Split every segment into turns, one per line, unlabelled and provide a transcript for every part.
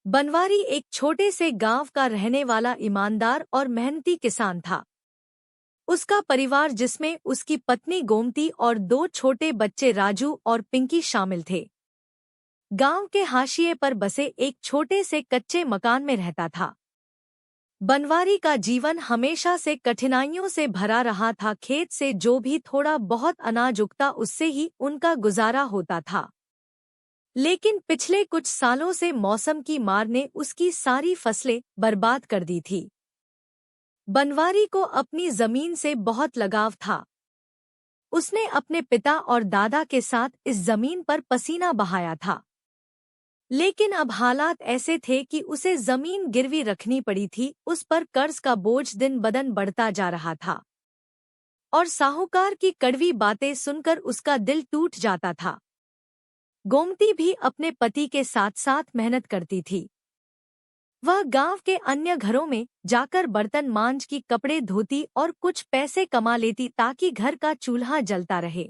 बनवारी एक छोटे से गांव का रहने वाला ईमानदार और मेहनती किसान था। उसका परिवार, जिसमें उसकी पत्नी गोमती और दो छोटे बच्चे राजू और पिंकी शामिल थे, गांव के हाशिए पर बसे एक छोटे से कच्चे मकान में रहता था। बनवारी का जीवन हमेशा से कठिनाइयों से भरा रहा था। खेत से जो भी थोड़ा बहुत अनाज उगता, उससे ही उनका गुजारा होता था। लेकिन पिछले कुछ सालों से मौसम की मार ने उसकी सारी फसलें बर्बाद कर दी थी। बनवारी को अपनी जमीन से बहुत लगाव था। उसने अपने पिता और दादा के साथ इस जमीन पर पसीना बहाया था। लेकिन अब हालात ऐसे थे कि उसे जमीन गिरवी रखनी पड़ी थी। उस पर कर्ज का बोझ दिन बदन बढ़ता जा रहा था और साहूकार की कड़वी बातें सुनकर उसका दिल टूट जाता था। गोमती भी अपने पति के साथ साथ मेहनत करती थी। वह गांव के अन्य घरों में जाकर बर्तन मांज की, कपड़े धोती और कुछ पैसे कमा लेती ताकि घर का चूल्हा जलता रहे।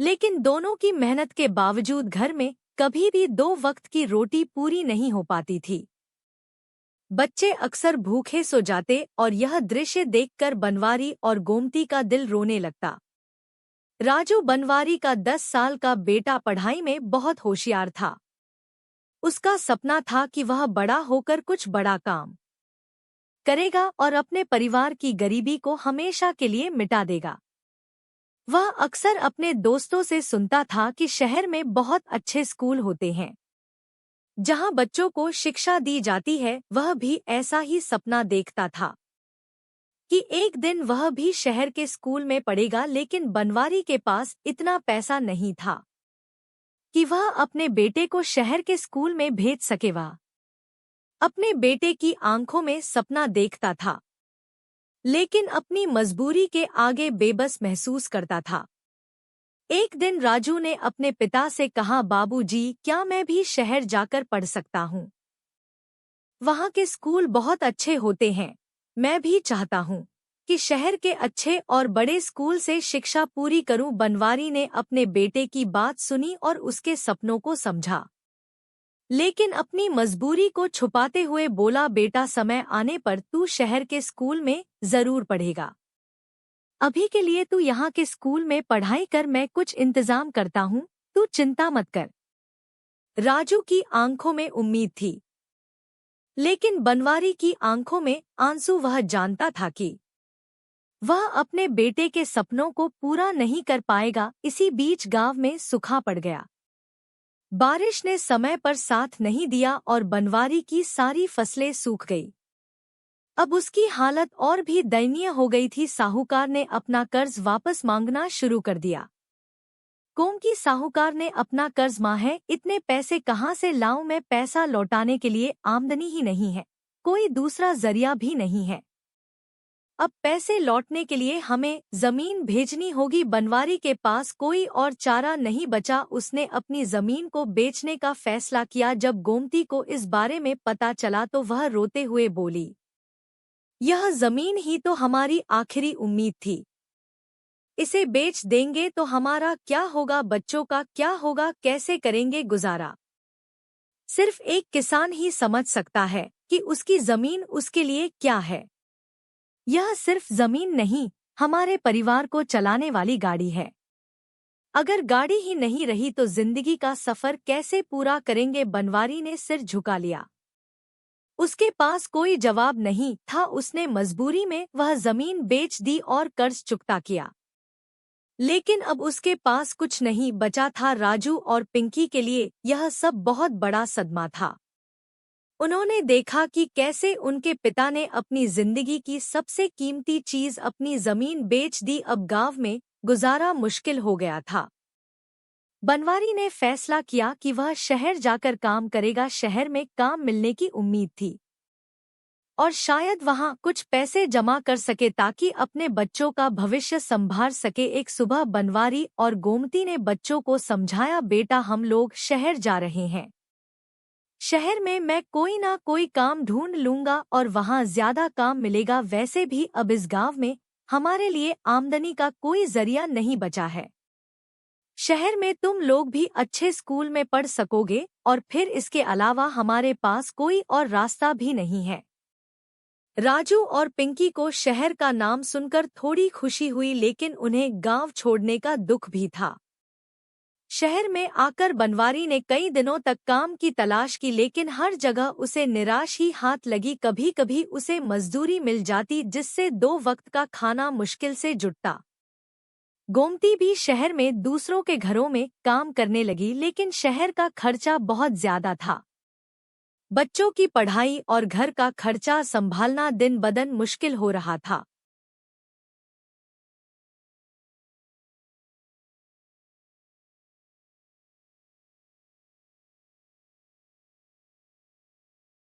लेकिन दोनों की मेहनत के बावजूद घर में कभी भी 2 वक्त की रोटी पूरी नहीं हो पाती थी। बच्चे अक्सर भूखे सो जाते और यह दृश्य देखकर बनवारी और गोमती का दिल रोने लगता। राजू, बनवारी का 10 साल का बेटा, पढ़ाई में बहुत होशियार था। उसका सपना था कि वह बड़ा होकर कुछ बड़ा काम करेगा और अपने परिवार की गरीबी को हमेशा के लिए मिटा देगा। वह अक्सर अपने दोस्तों से सुनता था कि शहर में बहुत अच्छे स्कूल होते हैं जहां बच्चों को शिक्षा दी जाती है। वह भी ऐसा ही सपना देखता था कि एक दिन वह भी शहर के स्कूल में पढ़ेगा। लेकिन बनवारी के पास इतना पैसा नहीं था कि वह अपने बेटे को शहर के स्कूल में भेज सके। वह अपने बेटे की आंखों में सपना देखता था, लेकिन अपनी मजबूरी के आगे बेबस महसूस करता था। एक दिन राजू ने अपने पिता से कहा, बाबूजी, क्या मैं भी शहर जाकर पढ़ सकता हूँ? वहाँ के स्कूल बहुत अच्छे होते हैं। मैं भी चाहता हूँ कि शहर के अच्छे और बड़े स्कूल से शिक्षा पूरी करूं। बनवारी ने अपने बेटे की बात सुनी और उसके सपनों को समझा, लेकिन अपनी मजबूरी को छुपाते हुए बोला, बेटा, समय आने पर तू शहर के स्कूल में जरूर पढ़ेगा। अभी के लिए तू यहाँ के स्कूल में पढ़ाई कर, मैं कुछ इंतजाम करता हूँ, तू चिंता मत कर। राजू की आंखों में उम्मीद थी, लेकिन बनवारी की आंखों में आंसू। वह जानता था कि वह अपने बेटे के सपनों को पूरा नहीं कर पाएगा। इसी बीच गांव में सूखा पड़ गया। बारिश ने समय पर साथ नहीं दिया और बनवारी की सारी फसलें सूख गई। अब उसकी हालत और भी दयनीय हो गई थी। साहूकार ने अपना कर्ज वापस मांगना शुरू कर दिया। कौन की साहूकार ने अपना कर्ज मांगा? इतने पैसे कहाँ से लाऊं मैं? पैसा लौटाने के लिए आमदनी ही नहीं है, कोई दूसरा जरिया भी नहीं है। अब पैसे लौटने के लिए हमें जमीन भेजनी होगी। बनवारी के पास कोई और चारा नहीं बचा। उसने अपनी जमीन को बेचने का फैसला किया। जब गोमती को इस बारे में पता चला तो वह रोते हुए बोली, यह जमीन ही तो हमारी आखिरी उम्मीद थी। इसे बेच देंगे तो हमारा क्या होगा? बच्चों का क्या होगा? कैसे करेंगे गुजारा? सिर्फ एक किसान ही समझ सकता है कि उसकी जमीन उसके लिए क्या है। यह सिर्फ जमीन नहीं, हमारे परिवार को चलाने वाली गाड़ी है। अगर गाड़ी ही नहीं रही तो जिंदगी का सफर कैसे पूरा करेंगे? बनवारी ने सिर झुका लिया। उसके पास कोई जवाब नहीं था। उसने मजबूरी में वह जमीन बेच दी और कर्ज चुकता किया। लेकिन अब उसके पास कुछ नहीं बचा था। राजू और पिंकी के लिए यह सब बहुत बड़ा सदमा था। उन्होंने देखा कि कैसे उनके पिता ने अपनी जिंदगी की सबसे कीमती चीज, अपनी जमीन, बेच दी। अब गांव में गुजारा मुश्किल हो गया था। बनवारी ने फैसला किया कि वह शहर जाकर काम करेगा। शहर में काम मिलने की उम्मीद थी और शायद वहां कुछ पैसे जमा कर सके ताकि अपने बच्चों का भविष्य संभाल सके। एक सुबह बनवारी और गोमती ने बच्चों को समझाया, बेटा, हम लोग शहर जा रहे हैं। शहर में मैं कोई ना कोई काम ढूंढ लूंगा और वहां ज्यादा काम मिलेगा। वैसे भी अब इस गांव में हमारे लिए आमदनी का कोई जरिया नहीं बचा है। शहर में तुम लोग भी अच्छे स्कूल में पढ़ सकोगे और फिर इसके अलावा हमारे पास कोई और रास्ता भी नहीं है। राजू और पिंकी को शहर का नाम सुनकर थोड़ी खुशी हुई, लेकिन उन्हें गांव छोड़ने का दुख भी था। शहर में आकर बनवारी ने कई दिनों तक काम की तलाश की, लेकिन हर जगह उसे निराश ही हाथ लगी। कभी कभी उसे मजदूरी मिल जाती जिससे 2 वक्त का खाना मुश्किल से जुटता। गोमती भी शहर में दूसरों के घरों में काम करने लगी, लेकिन शहर का खर्चा बहुत ज्यादा था। बच्चों की पढ़ाई और घर का खर्चा संभालना दिन बदन मुश्किल हो रहा था।